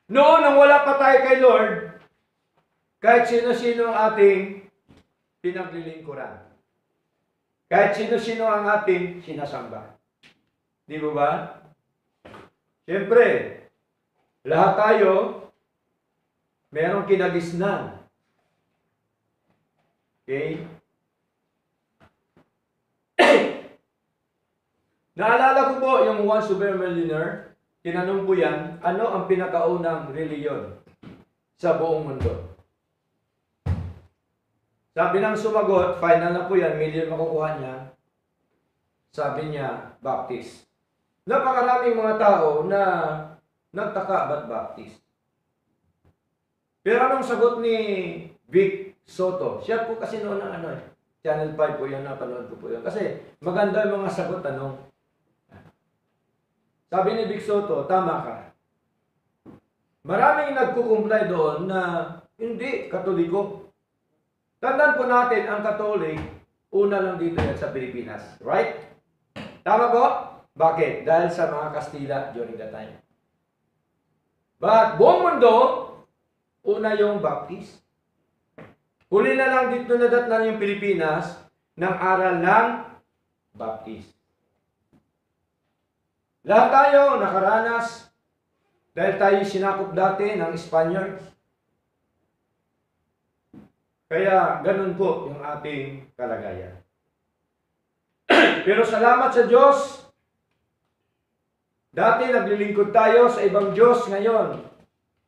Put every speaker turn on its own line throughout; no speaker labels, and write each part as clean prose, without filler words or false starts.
Noon, nang wala pa tayo kay Lord, kahit sino-sino ang ating pinaglilingkuran. Kahit sino-sino ang ating sinasamba. Di ba ba? Siyempre, lahat tayo, merong kinagisnan. Okay? Naalala ko po yung One Super Millionaire, tinanong po yan, ano ang pinakaunang reliyon sa buong mundo? Sabi ng sumagot, final na po yan, million makukuha niya. Sabi niya, Baptist. Napakaraming mga tao na nagtaka, ba't Baptist? Pero anong sagot ni Vic Soto? Siya po kasi noon ng Channel 5 po yan, napanood ko po yan. Kasi maganda yung mga sagot, tanong. Sabi ni Vic Soto, tama ka. Maraming nagkukumplay doon na hindi Katoliko. Tandaan po natin, ang Katolik, una lang dito yan sa Pilipinas. Right? Tama po? Bakit? Dahil sa mga Kastila during that time. But buong mundo, una yung Baptist. Huli na lang dito nadatnan yung Pilipinas ng aral ng Baptist. Lahat tayo nakaranas dahil tayo sinakop dati ng Spaniards. Kaya ganun po yung ating kalagayan. Pero salamat sa Diyos. Dati naglilingkod tayo sa ibang Diyos, ngayon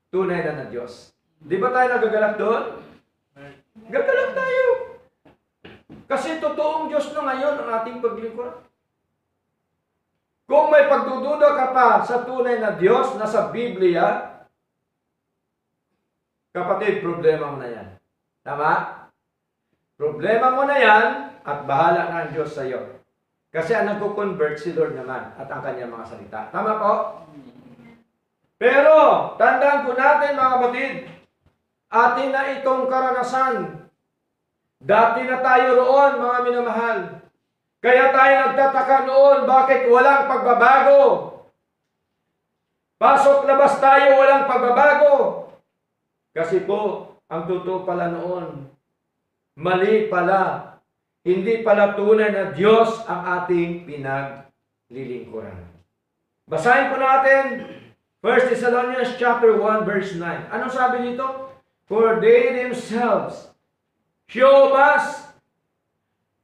tunay na Diyos. Di ba tayo nagagalak doon? Gagalak tayo. Kasi totoong Diyos na ngayon ang ating paglingkuran. Kung may pagdududa ka pa sa tunay na Diyos na sa Biblia, kapatid, problema mo na yan. Tama? Problema mo na yan at bahala na ang Diyos sa iyo. Kasi ang nagko-convert si Lord naman at ang kanyang mga salita. Tama po? Pero, tandaan po natin mga kapatid, atin na itong karanasan. Dati na tayo roon, mga minamahal. Kaya tayo nagtataka noon, bakit walang pagbabago? Pasok-labas tayo, walang pagbabago. Kasi po, ang totoo pala noon, mali pala. Hindi pala tunay na Diyos ang ating pinaglilingkuran. Basahin po natin 1 Thessalonians chapter 1 verse 9. Anong sabi dito? For they themselves show us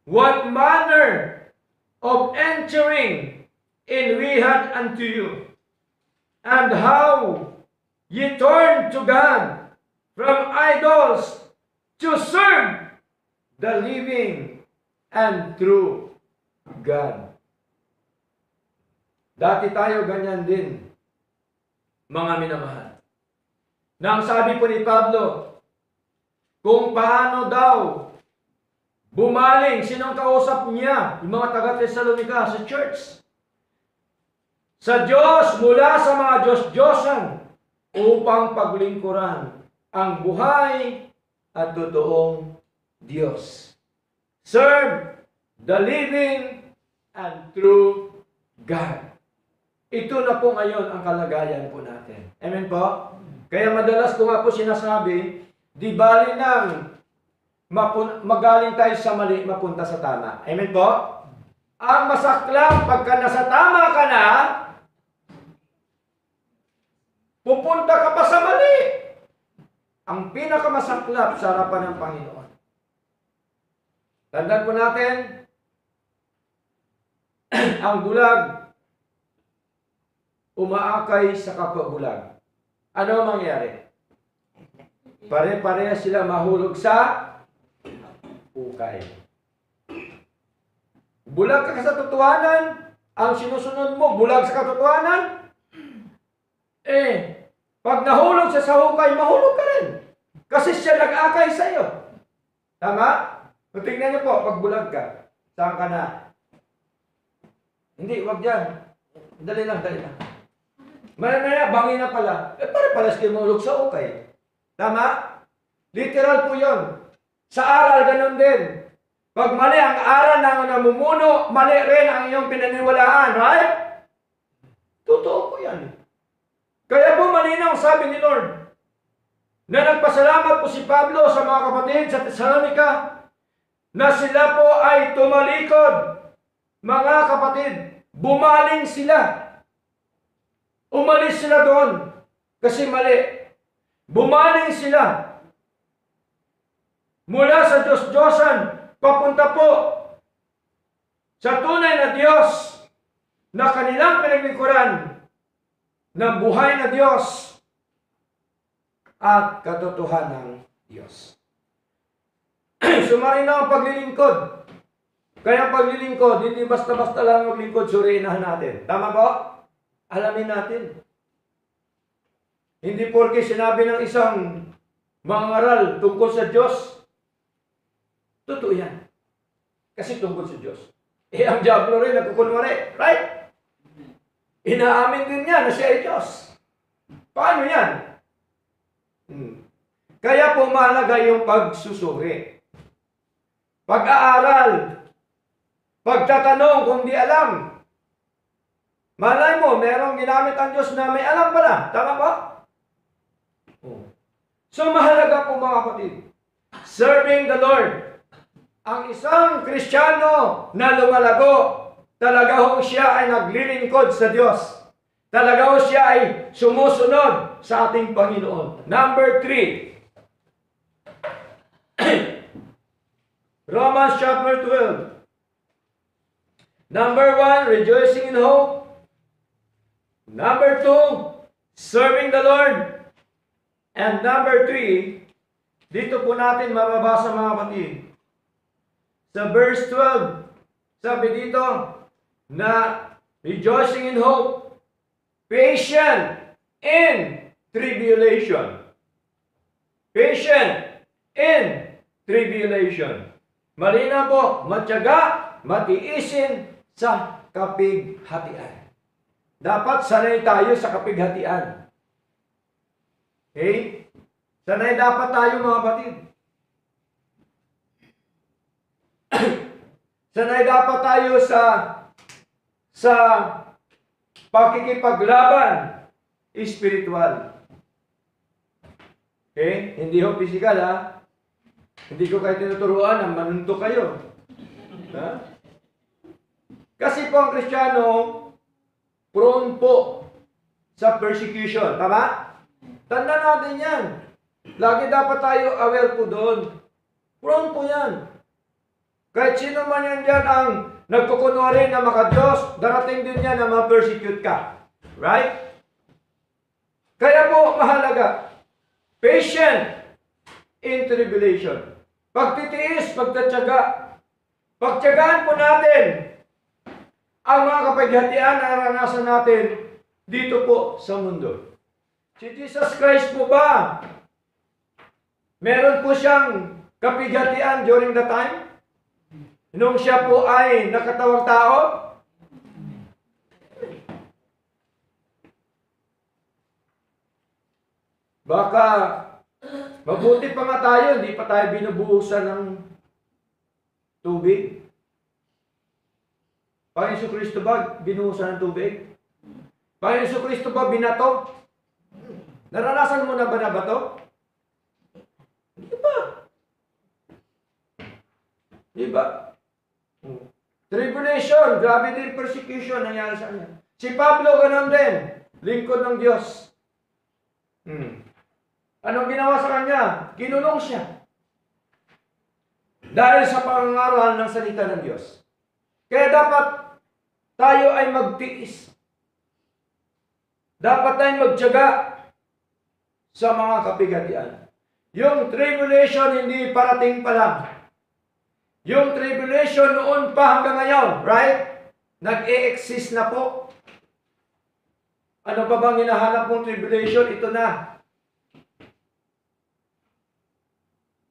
what manner of entering in we had unto you, and how ye turned to God from idols to serve the living and true God. Dati tayo ganyan din, mga minamahal. Nang sabi po ni Pablo, kung paano daw bumaling, sinong kausap niya? Yung mga taga-Thessalonica sa church. Sa Diyos, mula sa mga Diyos-Diyosan, upang paglingkuran ang buhay at totoong Diyos. Serve the living and true God. Ito na po ngayon ang kalagayan po natin. Amen po? Kaya madalas ko nga po sinasabi, di bali nang magaling tayo sa mali, mapunta sa tama. Amen po? Ang masaklang pagka nasa tama ka na, pupunta ka pa sa mali. Ang pinakamasaklap sa harapan ng Panginoon. Tandaan po natin, ang bulag umaakay sa kapwa-bulag. Ano ang mangyari? Pare-pareha sila mahulog sa ukay. Bulag ka sa katotohanan, ang sinusunod mo, bulag sa katotohanan, pag nahulog siya sa hukay, mahulog ka rin. Kasi siya nag-akay sa iyo. Tama? So, tingnan niyo po, pag bulag ka, saan ka na? Hindi, wag dyan. Dali lang, dali lang. Maya-maya, bangin na pala. Pare-paras kayo mahulog sa hukay. Tama? Literal po yun. Sa aral, ganun din. Pag mali ang aral ng namumuno, mali rin ang iyong pinaniwalaan. Right? Totoo po yan. Kaya bumalik malinaw sabi ni Lord na nagpasalamat po si Pablo sa mga kapatid sa Thessalonica na sila po ay tumalikod. Mga kapatid, bumaling sila. Umalis sila doon kasi mali. Bumaling sila mula sa Diyos-Diyosan papunta po sa tunay na Diyos na kanilang pinaglingkuran ng buhay na Diyos at katotohanan ng Diyos. Sumarina ang paglilingkod. Kaya paglilingkod, hindi basta-basta lang maglingkod, surinahan natin. Tama po? Alamin natin. Hindi porke sinabi ng isang mangaral tungkol sa Diyos, totoo yan. Kasi tungkol sa Diyos. Ang diablo rin, nagkukunwari. Right? Inaamin din niya na siya ay Diyos. Paano yan? Kaya po mahalaga yung pagsusuri. Pag-aaral. Pagtatanong kung di alam. Malay mo, merong ginamit ang Diyos na may alam pala. Tama ba? So mahalaga po mga kapatid. Serving the Lord. Ang isang Kristiyano na lumalago, talaga ho siya ay naglilingkod sa Diyos. Talaga ho siya ay sumusunod sa ating Panginoon. Number 3. Romans chapter 12. Number 1, rejoicing in hope. Number 2, serving the Lord. And number 3, dito po natin mababasa mga kapatid. Sa verse 12, sabi dito na rejoicing in hope, patient in tribulation. Patient in tribulation. Malinaw po, matyaga, matiisin sa kapighatian. Dapat sanay tayo sa kapighatian. Okay? Sanay dapat tayo mga kapatid. Sanay dapat tayo sa pakikipaglaban spiritual. Okay? Hindi ho physical ha. Hindi ko kayo tinuturuan na manuntok kayo. Ha? Kasi po ang Kristiyano, prone po sa persecution. Tama? Tanda natin yan. Lagi dapat tayo aware po doon. Prone po yan. Kahit sino man yan dyan ang nagkukunwari na maka-Diyos, darating din yan na ma-persecute ka. Right? Kaya po, mahalaga. Patient in tribulation. Pagtitiis, pagtatyaga. Pagtyagaan po natin ang mga kapighatian na naranasan natin dito po sa mundo. Si Jesus Christ po ba, meron po siyang kapighatian during the time? Nung siya po ay nakatawang tao? Baka mabuti pa nga tayo, hindi pa tayo binubuhusan ng tubig. Panginoon Kristo ba binuhusan ng tubig? Panginoon Kristo ba binato? Naranasan mo na ba na bato? Hindi ba? Di ba? Tribulation, grabe din persecution nangyari sa kanya. Si Pablo ganun din, lingkod ng Diyos. Anong ginawa sa kanya? Kinulong siya. Dahil sa pangangaral ng salita ng Diyos. Kaya dapat tayo ay magtiis. Dapat tayong magtiyaga sa mga kapighatian. Yung tribulation hindi parating pa lang. Yung tribulation noon pa hanggang ngayon, right? Nag-e-exist na po. Ano pa bang hinahanap mong tribulation? Ito na.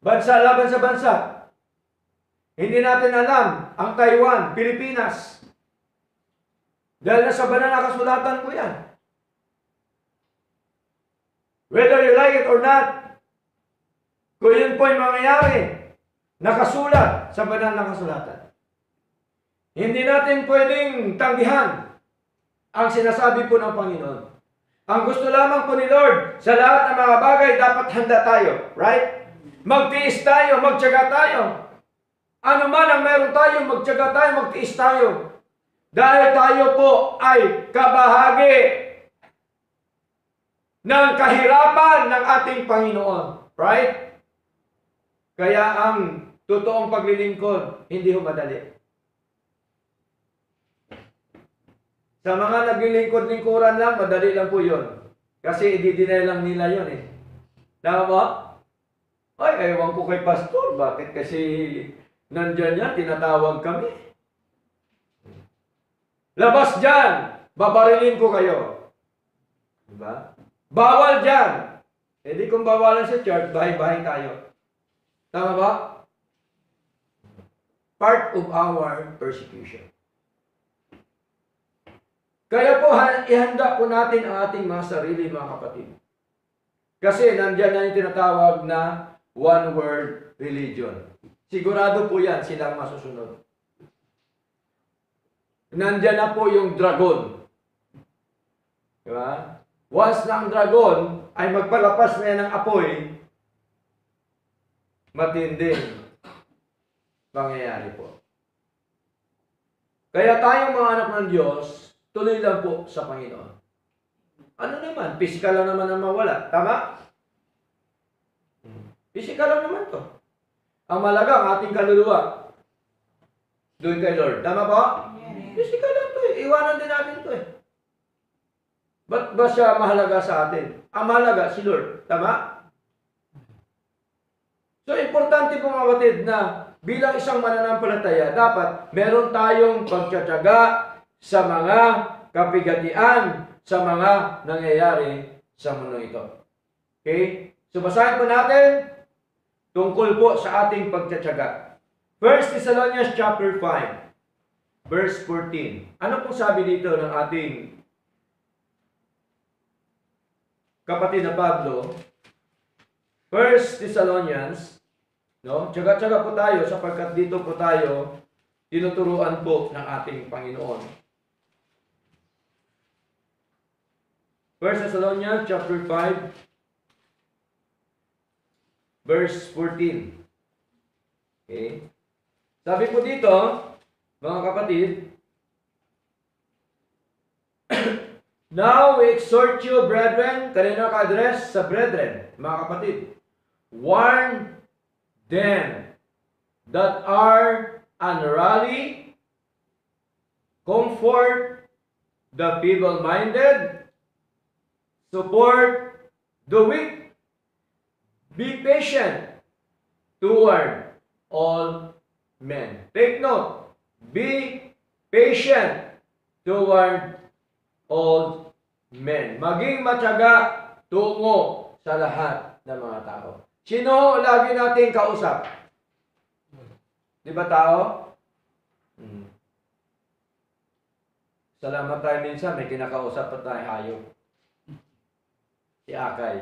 Bansa laban sa bansa. Hindi natin alam ang Taiwan, Pilipinas. Dahil nasa banal na kasulatan ko yan. Whether you like it or not, kung yun po yung mangyayari, nakasulat sa banal na kasulatan. Hindi natin pwedeng tanggihan ang sinasabi po ng Panginoon. Ang gusto lamang po ni Lord, sa lahat ng mga bagay, dapat handa tayo. Right? Magtiis tayo, magtiyaga tayo. Ano man ang meron tayo, magtiyaga tayo, magtiis tayo. Dahil tayo po ay kabahagi ng kahirapan ng ating Panginoon. Right? Kaya ang totoong paglilingkod, hindi ho madali. Sa mga naglilingkod-lingkuran lang, madali lang po yun. Kasi i-deny lang nila yun eh. Tama ba? Ay, ewan ko kay pastor. Bakit kasi nandyan yan, tinatawag kami. Labas dyan! Babarilin ko kayo. Diba? Bawal dyan! E di kung bawalan sa church, bahay-bahay tayo. Tama ba? Part of our persecution. Kaya po, ihanda po natin ang ating mga sarili, mga kapatid. Kasi nandyan na yung tinatawag na one-word religion. Sigurado po yan, silang masusunod. Nandyan na po yung dragon. Diba? Once na ang dragon ay magpalapas na yan ng apoy, matinding pangyayari po. Kaya tayong mga anak ng Diyos, tuloy lang po sa Panginoon. Ano naman? Physical lang naman ang mawala. Tama? Physical lang naman to. Ang malaga, ang ating kaluluwa. Doon kay Lord. Tama ba? Physical lang to eh. Iwanan din natin to eh. Ba't ba siya mahalaga sa atin? Ang mahalaga, si Lord. Tama? So, importante po mga kapatid na bilang isang mananampalataya, dapat meron tayong pagtsatsaga sa mga kapigatian, sa mga nangyayari sa mundo ito. Okay? So, basahin po natin tungkol po sa ating pagtsatsaga. 1 Thessalonians chapter 5, verse 14. Ano pong sabi dito ng ating kapatid na Pablo? 1 Thessalonians, no? Tsaga-tsaga po tayo sapagkat dito po tayo tinuturuan po ng ating Panginoon. 1 Thessalonians chapter 5, verse 14. Okay? Sabi po dito, mga kapatid, now we exhort you, brethren, kanina ka-address sa brethren, mga kapatid, warn them that are unruly, comfort the feeble-minded, support the weak, be patient toward all men. Take note, be patient toward all men. Maging matyaga tungo sa lahat ng mga tao. Sino lagi nating kausap? Di ba tao? Salamat tayo minsan, may kinakausap pa tayo hayop. Si Akay.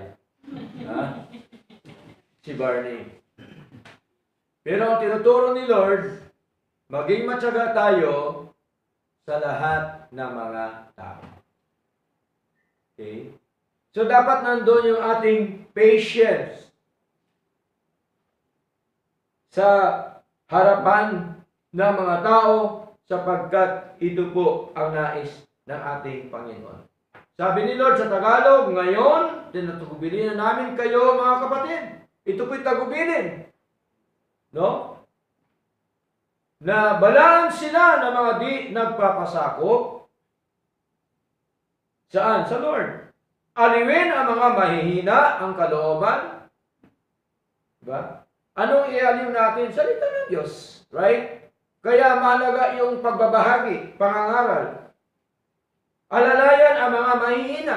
Ha? Si Barney. Pero ang tinuturo ni Lord, maging matyaga tayo sa lahat ng mga tao. Okay? So dapat nandoon yung ating patience sa harapan ng mga tao sapagkat ito po ang nais ng ating Panginoon. Sabi ni Lord sa Tagalog, ngayon, tinatagubilin na namin kayo mga kapatid. Ito po'y tagubilin. No? Na balaan sila ng mga di nagpapasakop. Saan? Sa Lord. Aliwin ang mga mahihina, ang kalooban. Diba? Anong ialiw natin? Salita ng Diyos. Right? Kaya mahalaga yung pagbabahagi, pangangaral. Alalayan ang mga mahihina.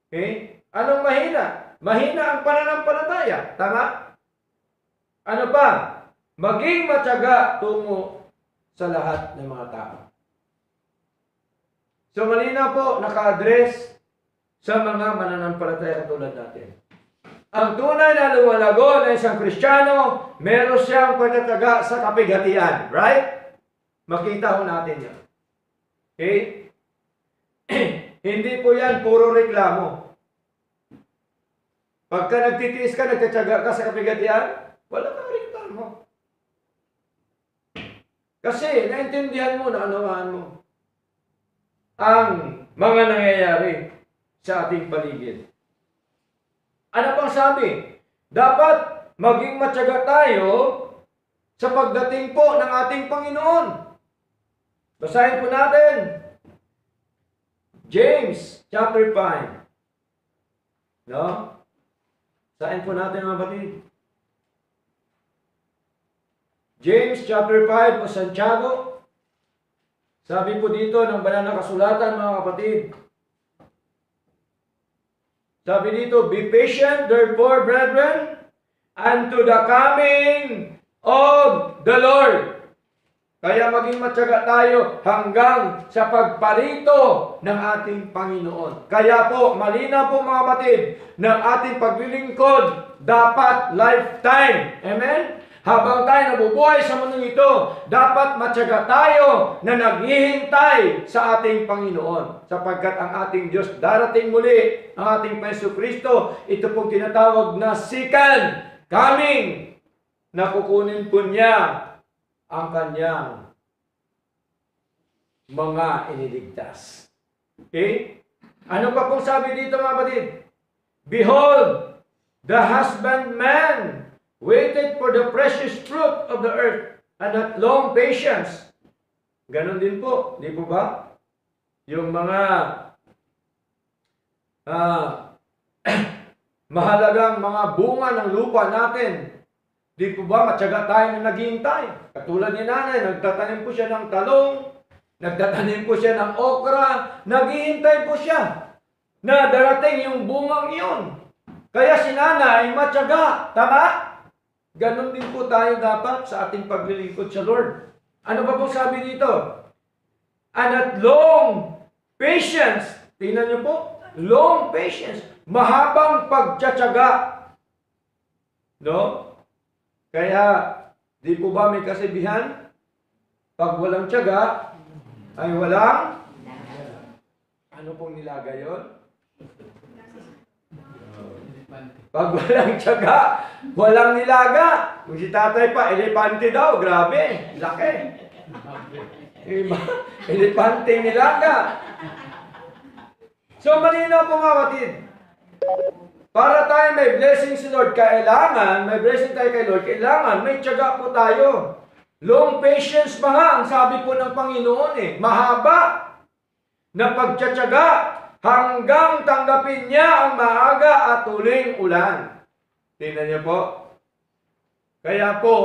Okay? Anong mahina? Mahina ang pananampalataya. Tama? Ano pa? Maging matyaga tungo sa lahat ng mga tao. So malinaw po, naka-address sa mga mananampalataya katulad natin. Ang tunay na lumalago na isang Kristiyano, meron siyang pagtataga sa kapighatian. Right? Makita ho natin yan. Okay? Hindi po yan puro reklamo. Pagka nagtitiis ka, nagtatyaga ka sa kapigatian, wala kang reklamo. Kasi naintindihan mo, naunawaan mo ang mga nangyayari sa ating paligid. Ano pang sabi? Dapat maging matyaga tayo sa pagdating po ng ating Panginoon. Basahin po natin. James chapter 5. No? Basahin po natin mga kapatid. James chapter 5 o Santiago. Sabi po dito ng banal na kasulatan mga kapatid. Sabi dito, be patient therefore, brethren, unto the coming of the Lord. Kaya maging matyaga tayo hanggang sa pagparito ng ating Panginoon. Kaya po, malinaw po mga kapatid, ng ating paglilingkod dapat lifetime. Amen? Habang tayo nabubuhay sa mundong ito, dapat matyaga tayo na naghihintay sa ating Panginoon. Sapagkat ang ating Diyos darating muli, ang ating Panginoon Kristo, ito pong tinatawag na second coming, na kukunin po niya ang kanyang mga iniligtas. Okay? Ano pa pong sabi dito mga kapatid? Behold, the husbandman waited for the precious fruit of the earth and had long patience. Ganon din po, di po ba? Yung mga mahalagang mga bunga ng lupa natin, di po ba matyaga tayo na naghihintay? Katulad ni nanay, nagtatanim po siya ng talong, nagtatanim po siya ng okra, naghihintay po siya na darating yung bungang iyon. Kaya si nanay matyaga, tama? Ganon din po tayo dapat sa ating paglilingkod sa Lord. Ano ba pong sabi dito? And at long patience. Tingnan niyo po. Long patience. Mahabang pagtsatsaga. No? Kaya, di po ba may kasibihan? Pag walang tiyaga, ay walang? Ano pong nilaga yun? Pag walang tiyaga, walang nilaga. Kung si tatay pa, elepante daw. Grabe, laki. Elepante nilaga. So, malinaw po mga kapatid. Para tayo may blessing si Lord, kailangan, may blessing tayo kay Lord, kailangan may tiyaga po tayo. Long patience pa nga, ang sabi po ng Panginoon mahaba na pagtsatsaga hanggang tanggapin niya ang maaga at huling ulan. Tingnan niyo po. Kaya po,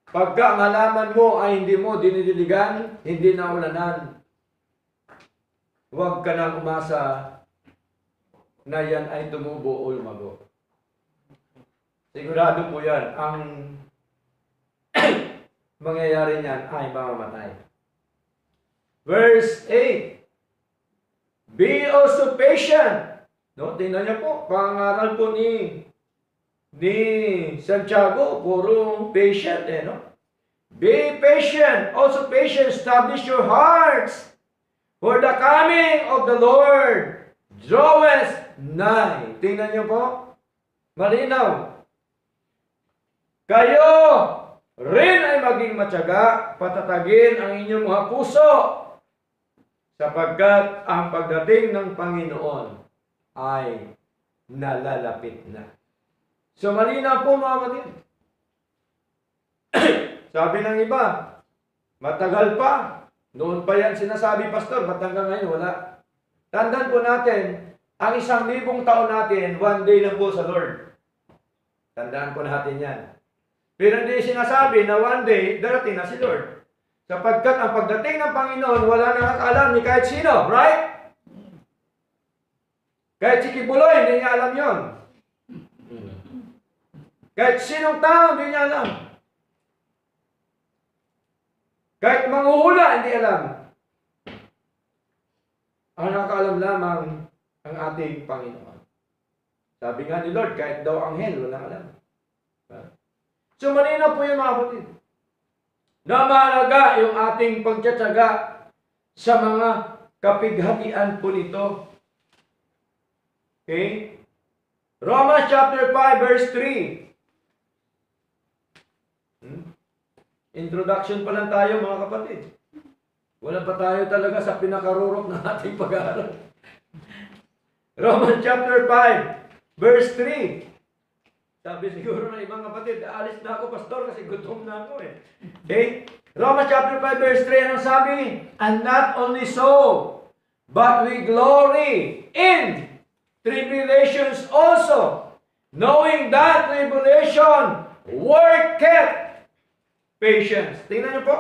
pagka ang halaman mo ay hindi mo dinidiligan, hindi na ulanan, huwag ka nang umasa na yan ay tumubo o lumago. Sigurado po yan, ang mangyayari niyan ay mamamatay. Verse 8. Be also patient. No, tingnan niyo po, pangaral po ni Santiago, puro patient no? Be patient, also patient, establish your hearts, for the coming of the Lord draweth nigh. Tingnan niyo po, malinaw. Kayo rin ay maging matyaga, patatagin ang inyong mga puso, sapagkat ang pagdating ng Panginoon ay nalalapit na. So malinaw po mga kapatid. Sabi ng iba, matagal pa. Noon pa yan sinasabi, Pastor, ba't hanggang ngayon wala? Tandaan po natin, ang 1,000 taon natin, one day lang po sa Lord. Tandaan po natin yan. Pero hindi sinasabi na one day, darating na si Lord. Sapagkat ang pagdating ng Panginoon, wala nang nakaalam ni kahit sino, right? Kahit si Kibuloy, hindi niya alam yon. Kahit sinong tao, hindi niya alam. Kahit manghuhula, hindi alam. Ang nakakaalam lamang ang ating Panginoon. Sabi nga ni Lord, kahit daw anghel, walang alam. So, malinaw po yung mga kapatid. Na mahalaga yung ating pagtsatsaga sa mga kapighatian po nito. Okay? Romans chapter 5 verse 3. Introduction pa lang tayo mga kapatid. Wala pa tayo talaga sa pinakarurok ng ating pag-aaral. Romans chapter 5 verse 3. Sabi siguro ng ibang kapatid, alis na ako pastor kasi gutom na ako eh. Okay? Romans chapter 5 verse 3, anong sabi? And not only so, but we glory in tribulations also, knowing that tribulation worketh patience. Tingnan niyo po.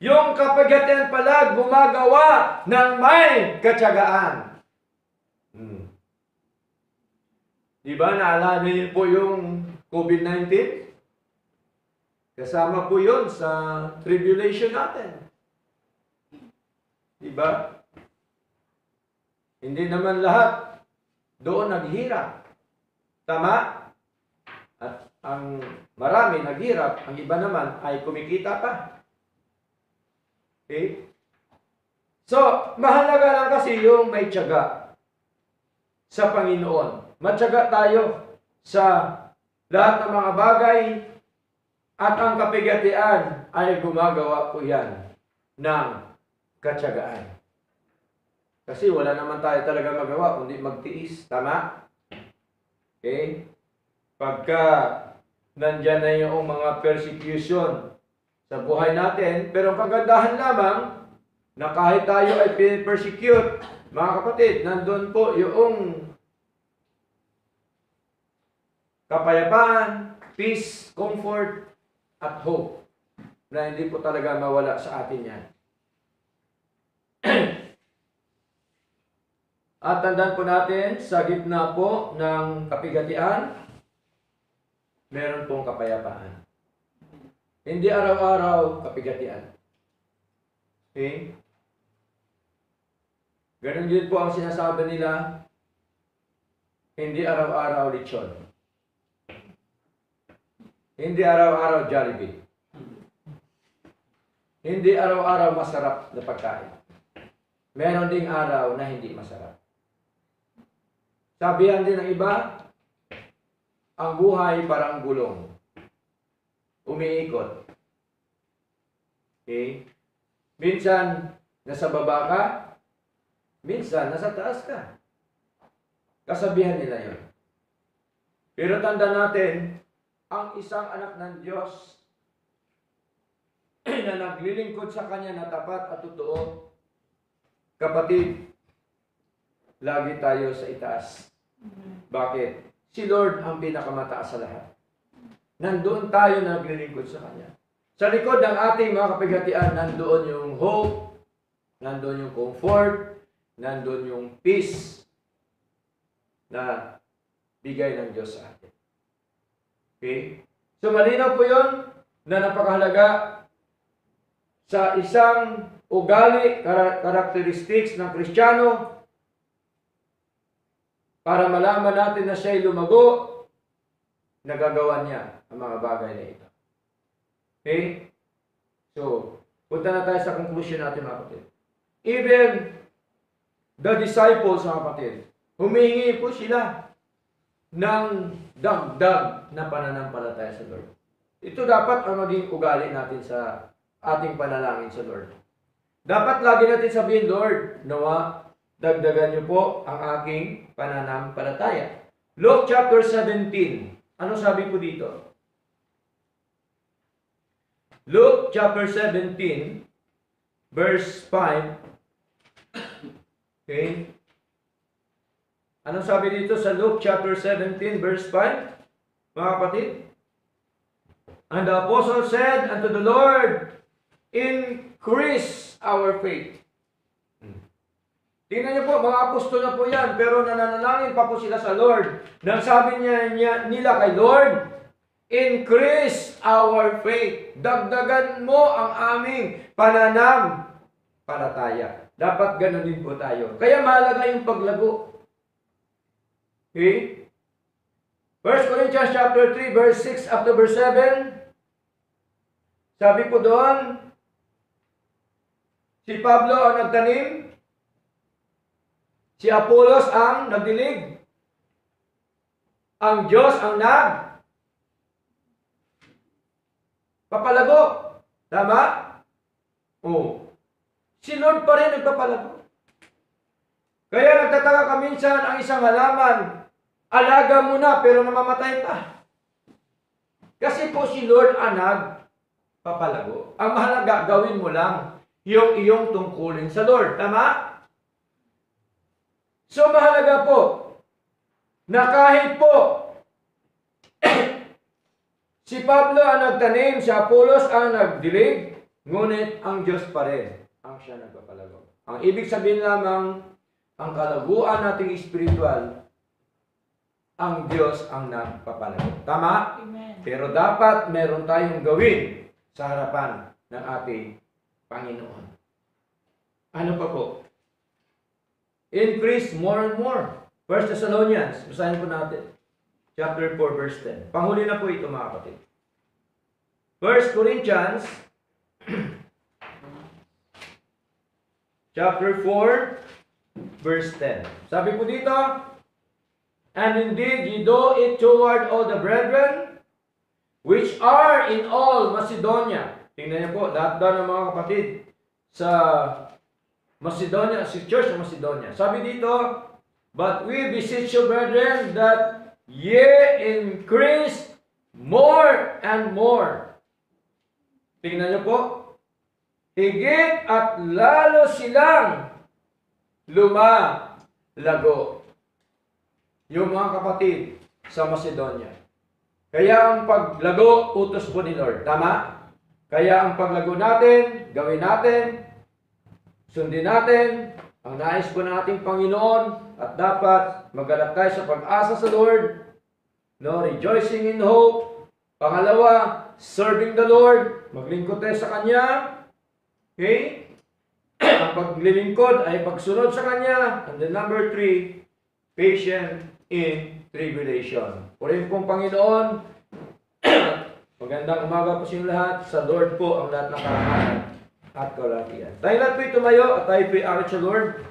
Yung kapighatian pala gumagawa ng may katyagaan. Diba, naalala niyo po yung COVID-19? Kasama po yun sa tribulation natin. Diba? Hindi naman lahat doon naghirap. Tama? At ang marami naghirap, ang iba naman ay kumikita pa. Okay? So, mahalaga lang kasi yung may tiyaga sa Panginoon. Matyaga tayo sa lahat ng mga bagay at ang kapighatian ay gumagawa po yan ng katyagaan. Kasi wala naman tayo talaga magawa kundi magtiis. Tama? Okay? Pagka nandyan na yung mga persecution sa buhay natin, pero ang kagandahan lamang na kahit tayo ay persecute, mga kapatid, nandun po yung kapayapaan, peace, comfort, at hope na hindi po talaga mawala sa atin yan. At tandaan po natin, sa gitna po ng kapighatian, meron pong kapayapaan. Hindi araw-araw kapighatian. Okay? Ganon din po ang sinasabi nila, hindi araw-araw lechon. Hindi araw-araw Jollibee. Hindi araw-araw masarap na pagkain. Meron ding araw na hindi masarap. Sabihan din ng iba, ang buhay parang gulong. Umiikot. Okay? Minsan, nasa baba ka. Minsan, nasa taas ka. Kasabihan nila yun. Pero tanda natin, ang isang anak ng Diyos na naglilingkod sa Kanya na tapat at totoo, kapatid, lagi tayo sa itaas. Bakit? Si Lord ang pinakamataas sa lahat. Nandoon tayo naglilingkod sa Kanya. Sa likod ng ating mga kapighatian, nandoon yung hope, nandoon yung comfort, nandoon yung peace na bigay ng Diyos sa atin. Okay? So malinaw po yun na napakahalaga sa isang ugali, characteristics ng Kristiyano para malaman natin na siya'y lumago, nagagawa niya ang mga bagay na ito. Okay? So, punta na tayo sa conclusion natin mga kapatid. Even the disciples mga kapatid, humingi po sila ng dagdag na pananampalataya sa Lord. Ito dapat ang maging ugali natin sa ating panalangin sa Lord. Dapat lagi natin sabihin, Lord, nawa, dagdagan niyo po ang aking pananampalataya. Luke chapter 17. Ano sabi po dito? Luke chapter 17, verse 5. Okay? Ano sabi dito sa Luke chapter 17, verse 5? Mga kapatid? And the apostle said unto the Lord, increase our faith. Tingnan niyo po, mga apostol na po yan, pero nananalangin pa po sila sa Lord. Nang sabi nila kay Lord, increase our faith. Dagdagan mo ang aming pananampalataya. Dapat ganun din po tayo. Kaya mahalaga yung paglago. Okay? 1 Corinthians chapter 3, verse 6 up to verse 7. Sabi po doon, si Pablo ang nagtanim, Si Apolos ang nagdilig. Ang Diyos ang papalago. Tama? Oo. Si Lord pa rin nagpapalago. Kaya nagtataka ka minsan ang isang halaman, alaga mo na pero namamatay pa. Kasi po si Lord ang nagpapalago. Ang mahalaga, gawin mo lang yung iyong tungkulin sa Lord. Tama? So mahalaga po na kahit po si Pablo ang nagtanim, si Apolos ang nagdilig, ngunit ang Diyos pa rin ang siya nagpapalago. Ang ibig sabihin lamang, ang kalaguan nating espiritual, ang Diyos ang nagpapalago. Tama?
Amen.
Pero dapat meron tayong gawin sa harapan ng ating Panginoon. Ano pa po? Increase more and more. 1 Thessalonians, basahin po natin. Chapter 4, verse 10. Panghuli na po ito, mga kapatid. 1 Corinthians, chapter 4, verse 10. Sabi po dito, and indeed ye do it toward all the brethren, which are in all Macedonia. Tingnan niyo po, lahat daw ng mga kapatid sa Macedonia, si Church of Macedonia. Sabi dito, but we beseech you, brethren, that ye increase more and more. Tingnan niyo po, higit at lalo silang lumalago. Yung mga kapatid sa Macedonia. Kaya ang paglago, utos po ni Lord. Tama? Kaya ang paglago natin, gawin natin, sundin natin ang nais po ng ating Panginoon at dapat magalak tayo sa pag-asa sa Lord. No, rejoicing in hope. Pangalawa, serving the Lord. Maglingkod tayo sa Kanya. Okay? Ang paglilingkod ay pagsunod sa Kanya. And then number 3, patient in tribulation. Purihin pong Panginoon. Magandang umaga po sa inyo lahat. Sa Lord po ang lahat ng karangalan at kalatian. Tayo lahat po'y tumayo at tayo po'y arit sa Lord.